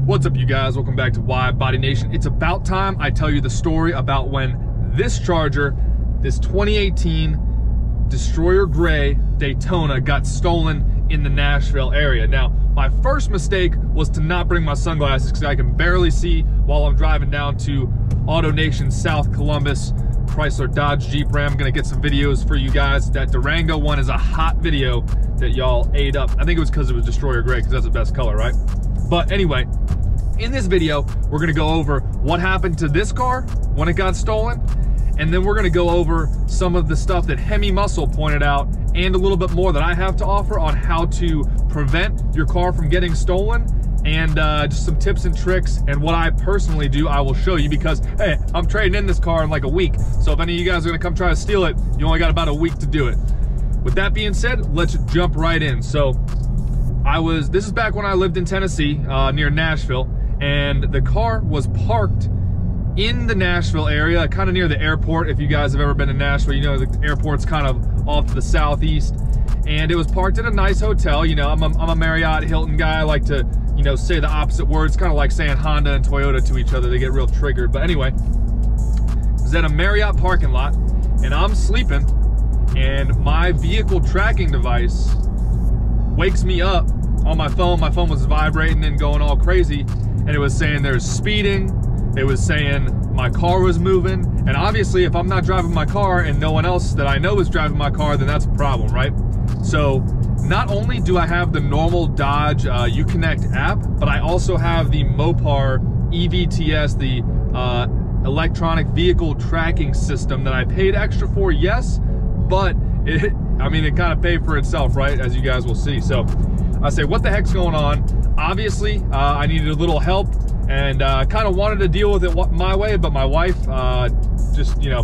What's up, you guys? Welcome back to WideBody Nation. It's about time I tell you the story about when this Charger, this 2018 Destroyer Gray Daytona, got stolen in the Nashville area. Now, my first mistake was to not bring my sunglasses because I can barely see while I'm driving down to AutoNation South Columbus, Chrysler, Dodge, Jeep, Ram. I'm gonna get some videos for you guys. That Durango one is a hot video that y'all ate up. I think it was because it was Destroyer Gray, because that's the best color, right? But anyway, in this video, we're gonna go over what happened to this car when it got stolen, and then we're gonna go over some of the stuff that HemiMuscle pointed out and a little bit more that I have to offer on how to prevent your car from getting stolen, and just some tips and tricks. And what I personally do, I will show you, because hey, I'm trading in this car in like a week. So if any of you guys are gonna come try to steal it, you only got about a week to do it. With that being said, let's jump right in. So this is back when I lived in Tennessee, near Nashville, and the car was parked in the Nashville area, kind of near the airport. If you guys have ever been to Nashville, you know the airport's kind of off to the southeast, and it was parked at a nice hotel. You know, I'm a Marriott, Hilton guy. I like to, you know, say the opposite words, kind of like saying Honda and Toyota to each other. They get real triggered. But anyway, it was at a Marriott parking lot, and I'm sleeping, and my vehicle tracking device wakes me up on my phone. My phone was vibrating and going all crazy, and it was saying there's speeding. It was saying my car was moving, and obviously if I'm not driving my car and no one else that I know is driving my car, then that's a problem, right? So not only do I have the normal Dodge Uconnect app, but I also have the Mopar EVTS, the electronic vehicle tracking system that I paid extra for, yes, but it kind of paid for itself, right? As you guys will see. So I say, what the heck's going on? Obviously, I needed a little help, and kind of wanted to deal with it my way, but my wife just, you know,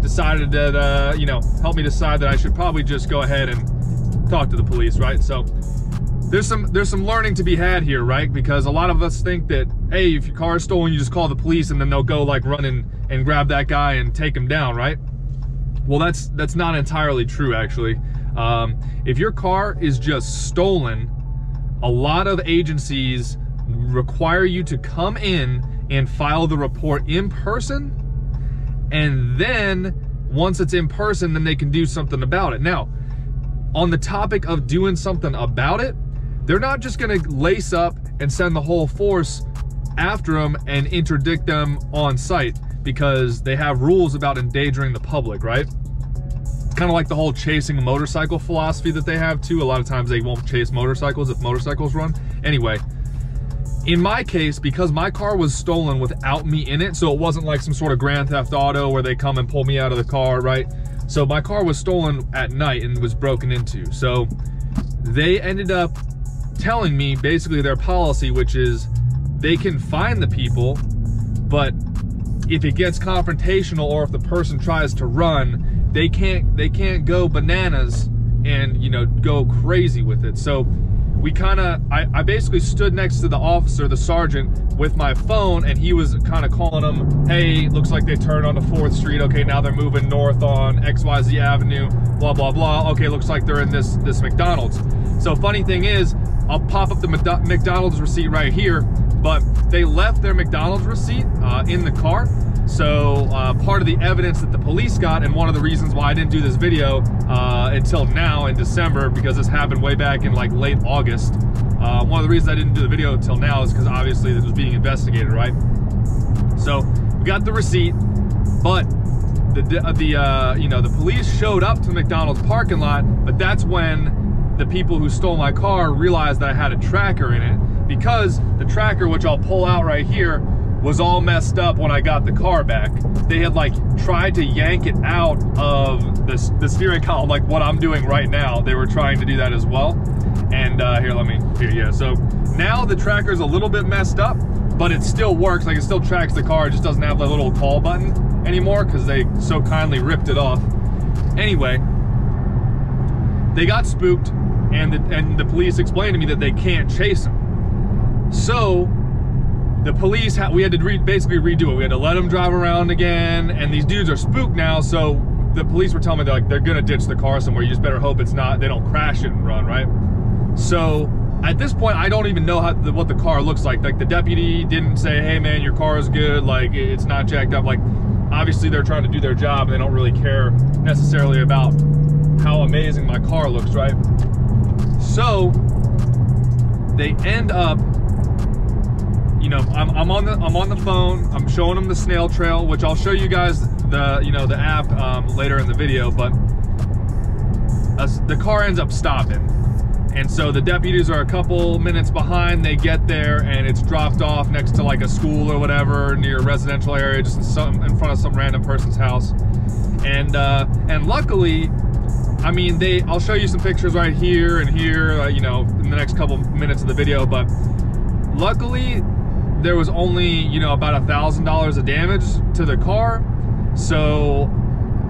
decided that, you know, helped me decide that I should probably just go ahead and talk to the police, right? So there's some learning to be had here, right? Because a lot of us think that, hey, if your car is stolen, you just call the police and then they'll go like run and grab that guy and take him down, right? Well, that's not entirely true, actually. If your car is just stolen, a lot of agencies require you to come in and file the report in person, and then once it's in person, then they can do something about it. Now, on the topic of doing something about it, they're not just gonna lace up and send the whole force after them and interdict them on site, because they have rules about endangering the public, right? It's kind of like the whole chasing a motorcycle philosophy that they have too. A lot of times they won't chase motorcycles if motorcycles run. Anyway, in my case, because my car was stolen without me in it, so it wasn't like some sort of Grand Theft Auto where they come and pull me out of the car, right? So my car was stolen at night and was broken into. So they ended up telling me basically their policy, which is they can find the people, but if it gets confrontational or if the person tries to run, they can't go bananas and, you know, go crazy with it. So I basically stood next to the officer, the sergeant, with my phone, and he was kind of calling them, hey, looks like they turned onto 4th Street. Okay, now they're moving north on XYZ Avenue, blah, blah, blah. Okay, looks like they're in this McDonald's. So funny thing is, I'll pop up the McDonald's receipt right here, but they left their McDonald's receipt in the car. So part of the evidence that the police got, and one of the reasons why I didn't do this video until now in December, because this happened way back in like late August. One of the reasons I didn't do the video until now is because obviously this was being investigated, right? So we got the receipt, but the police showed up to the McDonald's parking lot, but that's when the people who stole my car realized that I had a tracker in it, because the tracker, which I'll pull out right here, was all messed up when I got the car back. They had like tried to yank it out of the steering column, like what I'm doing right now. They were trying to do that as well. And yeah. So now the tracker's a little bit messed up, but it still works. Like, it still tracks the car. It just doesn't have the little call button anymore because they so kindly ripped it off. Anyway, they got spooked, and the police explained to me that they can't chase them. So the police, we had to basically redo it. We had to let them drive around again, and these dudes are spooked now, so the police were telling me they're gonna ditch the car somewhere. You just better hope it's not, they don't crash it and run, right? So at this point, I don't even know what the car looks like. Like, the deputy didn't say, hey man, your car is good, like it's not jacked up. Like, obviously they're trying to do their job and they don't really care necessarily about how amazing my car looks, right? So they end up, you know, I'm on the phone, I'm showing them the snail trail, which I'll show you guys the app later in the video, but the car ends up stopping. And so the deputies are a couple minutes behind. They get there and it's dropped off next to like a school or whatever near a residential area, just in front of some random person's house. And luckily, I mean, I'll show you some pictures right here and here, you know, in the next couple minutes of the video, but luckily there was only, you know, about $1,000 of damage to the car. So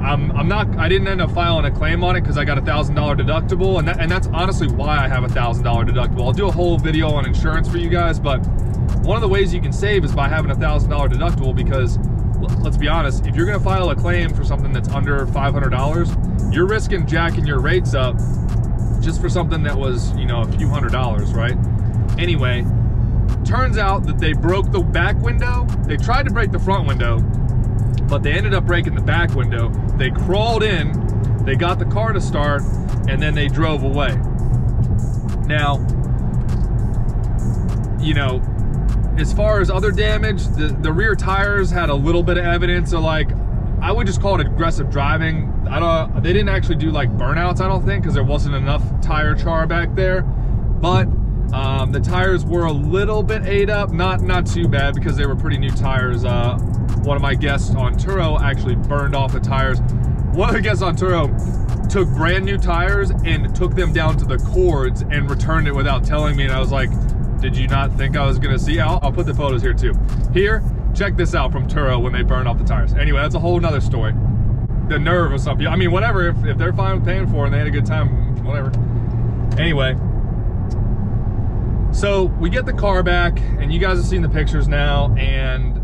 I didn't end up filing a claim on it because I got a $1,000 deductible, and that's honestly why I have a $1,000 deductible. I'll do a whole video on insurance for you guys, but one of the ways you can save is by having a $1,000 deductible, because let's be honest, if you're gonna file a claim for something that's under $500, you're risking jacking your rates up just for something that was, you know, a few $100s, right? Anyway, turns out that they broke the back window. They tried to break the front window, but they ended up breaking the back window. They crawled in, they got the car to start, and then they drove away. Now, you know, as far as other damage, the rear tires had a little bit of evidence of, like, I would just call it aggressive driving. They didn't actually do like burnouts, I don't think, because there wasn't enough tire char back there. But the tires were a little bit ate up, not too bad, because they were pretty new tires. One of my guests on Turo actually burned off the tires. One of the guests on Turo took brand new tires and took them down to the cords and returned it without telling me. And I was like, did you not think I was gonna see? I'll put the photos here too. Here, check this out from Turo when they burned off the tires. Anyway, that's a whole nother story. The nerve of some people. I mean, whatever, if they're fine with paying for it and they had a good time, whatever. Anyway, so we get the car back, and you guys have seen the pictures now, and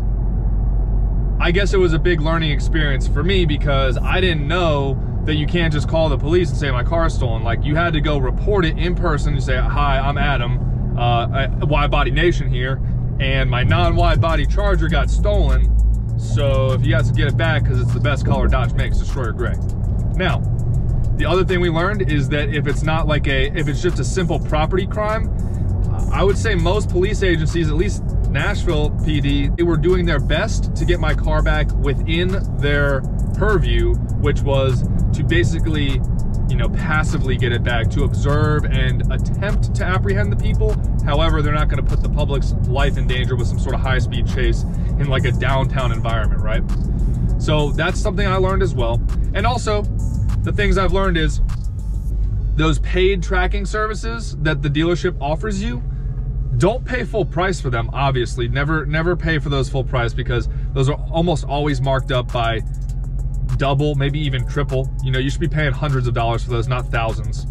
I guess it was a big learning experience for me, because I didn't know that you can't just call the police and say my car is stolen. Like, you had to go report it in person. You say, hi, I'm Adam, WideBody Nation here, and my non-wide body Charger got stolen. So if you guys can get it back, because it's the best color Dodge makes, Destroyer Gray. Now, the other thing we learned is that if it's not like if it's just a simple property crime, I would say most police agencies, at least Nashville PD, they were doing their best to get my car back within their purview, which was to basically, you know, passively get it back, to observe and attempt to apprehend the people. However, they're not going to put the public's life in danger with some sort of high-speed chase in like a downtown environment, right? So that's something I learned as well. And also, the things I've learned is those paid tracking services that the dealership offers you, don't pay full price for them, obviously. Never pay for those full price, because those are almost always marked up by double, maybe even triple. You know, you should be paying hundreds of dollars for those, not thousands.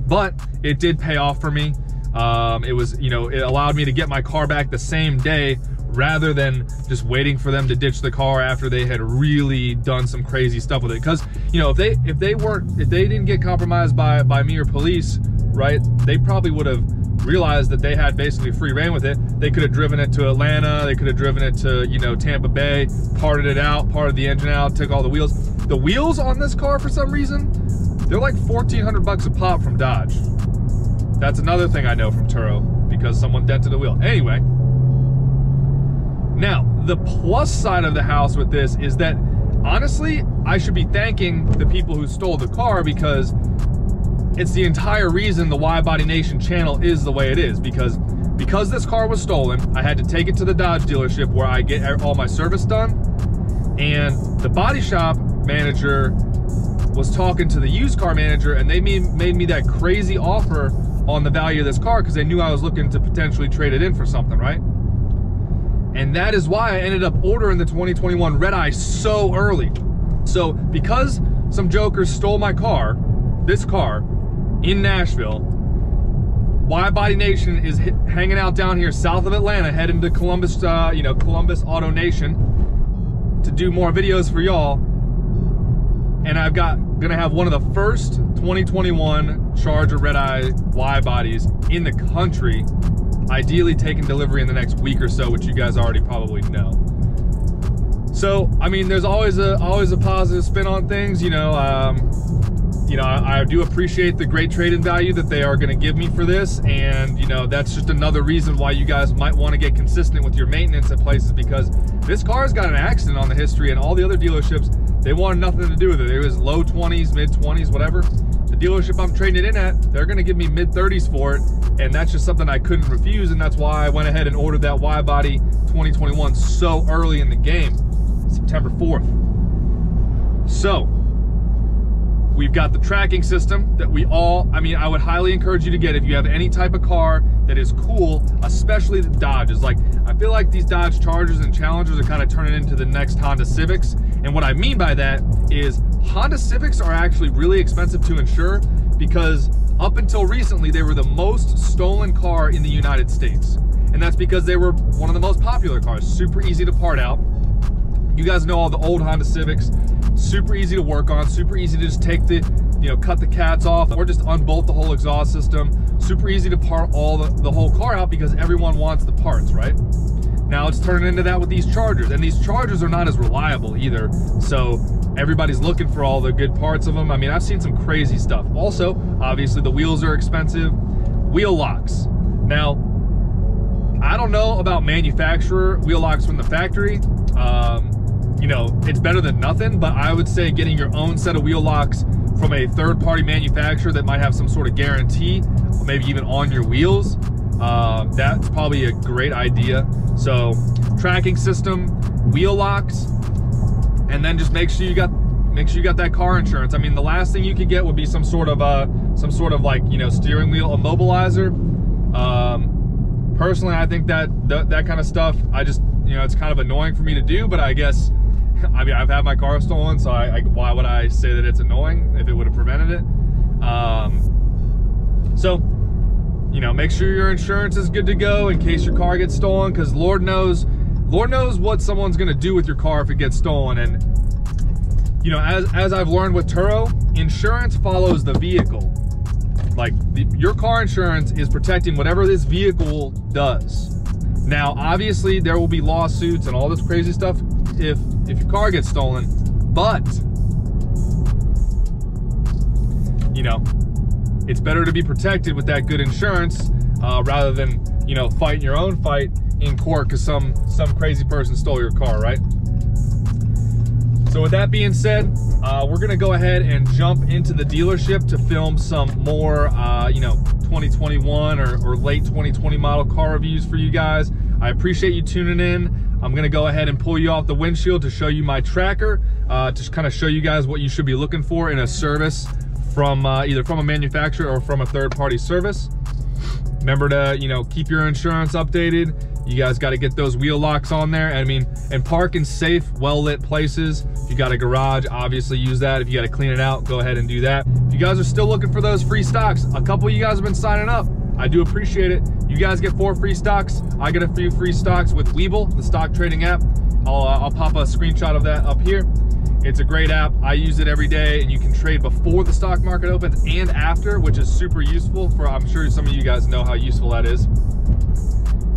But it did pay off for me. It was, you know, it allowed me to get my car back the same day, rather than just waiting for them to ditch the car after they had really done some crazy stuff with it. Because, you know, if they didn't get compromised by me or police, right, they probably would have realized that they had basically free reign with it. They could have driven it to Atlanta, they could have driven it to, you know, Tampa Bay, parted it out, parted the engine out, took all the wheels. The wheels on this car, for some reason, they're like 1,400 bucks a pop from Dodge. That's another thing I know from Turo, because someone dented the wheel. Anyway, now the plus side of the house with this is that, honestly, I should be thanking the people who stole the car, because it's the entire reason the WideBody Nation channel is the way it is. Because this car was stolen, I had to take it to the Dodge dealership where I get all my service done, and the body shop manager was talking to the used car manager, and they made me that crazy offer on the value of this car, because they knew I was looking to potentially trade it in for something, right? And that is why I ended up ordering the 2021 Redeye so early. So because some jokers stole my car, this car, in Nashville, WideBody Nation is hanging out down here south of Atlanta, heading to Columbus, Columbus Auto Nation, to do more videos for y'all. and gonna have one of the first 2021 Charger Redeye wide bodies in the country, ideally taking delivery in the next week or so, which you guys already probably know. So, I mean, there's always a positive spin on things, you know. I do appreciate the great trade-in value that they are going to give me for this, and you know, that's just another reason why you guys might want to get consistent with your maintenance at places, because this car's got an accident on the history, and all the other dealerships, they wanted nothing to do with it. It was low 20s, mid 20s, whatever. The dealership I'm trading it in at, they're going to give me mid 30s for it, and that's just something I couldn't refuse, and that's why I went ahead and ordered that WideBody 2021 so early in the game, September 4th. So, we've got the tracking system that I would highly encourage you to get if you have any type of car that is cool, especially the Dodges. Like, I feel like these Dodge Chargers and Challengers are kind of turning into the next Honda Civics. And what I mean by that is Honda Civics are actually really expensive to insure, because up until recently, they were the most stolen car in the United States. And that's because they were one of the most popular cars, super easy to part out. You guys know all the old Honda Civics, super easy to work on, super easy to just take the, cut the cats off or just unbolt the whole exhaust system. Super easy to part the whole car out because everyone wants the parts, right? Now it's turning into that with these Chargers, and these Chargers are not as reliable either. So everybody's looking for all the good parts of them. I mean, I've seen some crazy stuff. Also, obviously the wheels are expensive. Wheel locks. Now, I don't know about manufacturer wheel locks from the factory. It's better than nothing, but I would say getting your own set of wheel locks from a third-party manufacturer that might have some sort of guarantee, maybe even on your wheels, that's probably a great idea. So, tracking system, wheel locks, and then just make sure you got that car insurance. I mean, the last thing you could get would be some sort of like, steering wheel immobilizer. Personally, I think that kind of stuff, it's kind of annoying for me to do, but I guess, I've had my car stolen, so why would I say that it's annoying if it would have prevented it? Make sure your insurance is good to go in case your car gets stolen, because Lord knows what someone's gonna do with your car if it gets stolen. And as I've learned with Turo, insurance follows the vehicle. Like, your car insurance is protecting whatever this vehicle does. Now, obviously, there will be lawsuits and all this crazy stuff if your car gets stolen, but it's better to be protected with that good insurance rather than fighting your own fight in court because some crazy person stole your car, right? So with that being said, we're gonna go ahead and jump into the dealership to film some more 2021 or late 2020 model car reviews for you guys. I appreciate you tuning in. I'm gonna go ahead and pull you off the windshield to show you my tracker, to kind of show you guys what you should be looking for in a service from either from a manufacturer or from a third-party service. Remember to keep your insurance updated. You guys got to get those wheel locks on there. And park in safe, well-lit places. If you got a garage, obviously use that. If you got to clean it out, go ahead and do that. If you guys are still looking for those free stocks, a couple of you guys have been signing up. I do appreciate it. You guys get 4 free stocks. I get a few free stocks with Webull, the stock trading app. I'll pop a screenshot of that up here. It's a great app. I use it every day, and you can trade before the stock market opens and after, which is super useful I'm sure some of you guys know how useful that is.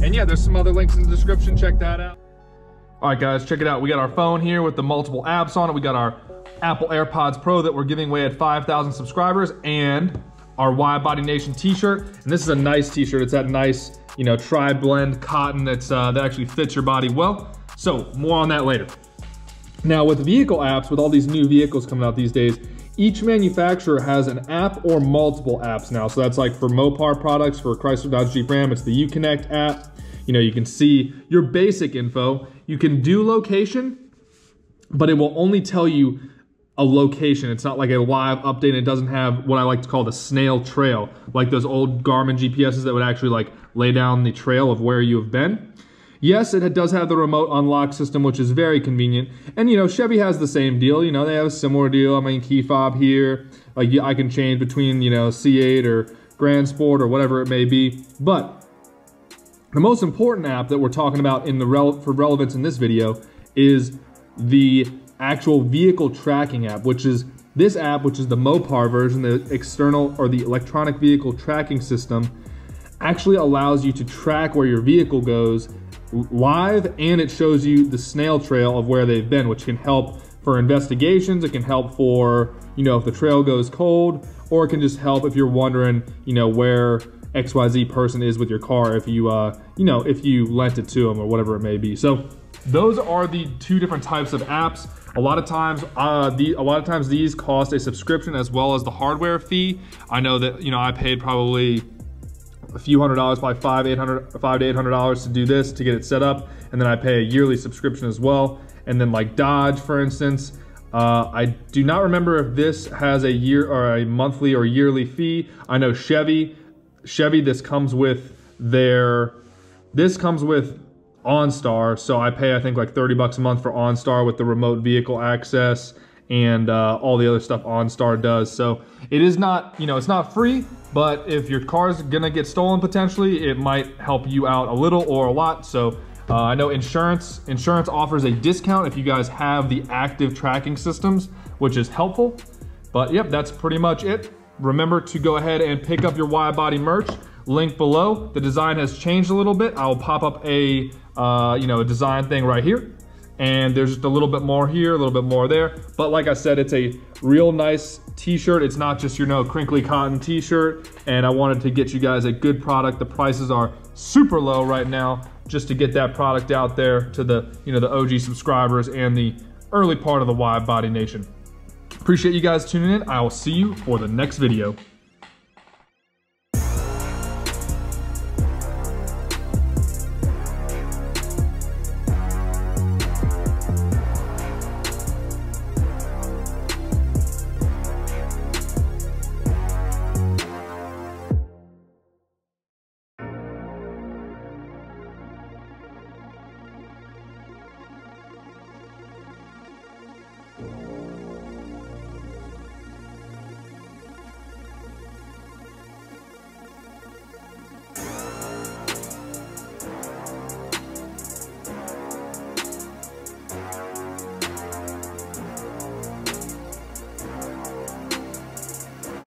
And yeah, there's some other links in the description. Check that out. All right, guys, check it out. We got our phone here with the multiple apps on it. We got our Apple AirPods Pro that we're giving away at 5,000 subscribers, and our WideBody Nation t-shirt. And this is a nice t-shirt. It's that nice, tri-blend cotton that actually fits your body well. So more on that later. Now with vehicle apps, with all these new vehicles coming out these days, each manufacturer has an app or multiple apps now. So that's like for Mopar products, for Chrysler, Dodge, Jeep, Ram, it's the Uconnect app. You can see your basic info. You can do location, but it will only tell you a location. It's not like a live update. It doesn't have what I like to call the snail trail, like those old Garmin GPSs that would actually like lay down the trail of where you have been. Yes, it does have the remote unlock system, which is very convenient. And Chevy has the same deal. They have a similar deal. Key fob here. Like I can change between C8 or Grand Sport or whatever it may be. But the most important app that we're talking about for relevance in this video is the actual vehicle tracking app, which is This app, which is the Mopar version, the external or the electronic vehicle tracking system, actually allows you to track where your vehicle goes live, and it shows you the snail trail of where they've been, which can help for investigations. It can help for, you know, if the trail goes cold, or it can just help if you're wondering, you know, where XYZ person is with your car, if you, you know, if you lent it to them or whatever it may be. So those are the two different types of apps. A lot of times these cost a subscription as well as the hardware fee. I know that, you know, I paid probably a few $100s, probably $500 to $800 to do this, to get it set up. And then I pay a yearly subscription as well. And then like Dodge, for instance, I do not remember if this has a year or a monthly or yearly fee. I know Chevy, this comes with OnStar, so I pay, I think, like 30 bucks a month for OnStar with the remote vehicle access and all the other stuff OnStar does. So it is not, you know, it's not free, but if your car's gonna get stolen potentially, it might help you out a little or a lot. So I know insurance offers a discount if you guys have the active tracking systems, which is helpful. But yep, that's pretty much it. Remember to go ahead and pick up your WideBody merch. Link below. The design has changed a little bit. I'll pop up a you know, a design thing right here, and there's just a little bit more here, a little bit more there. But like I said, it's a real nice t-shirt. It's not just your, you know, crinkly cotton t-shirt, and I wanted to get you guys a good product. The prices are super low right now, just to get that product out there to the, you know, the OG subscribers and the early part of the WideBody Nation. Appreciate you guys tuning in. I will see you for the next video.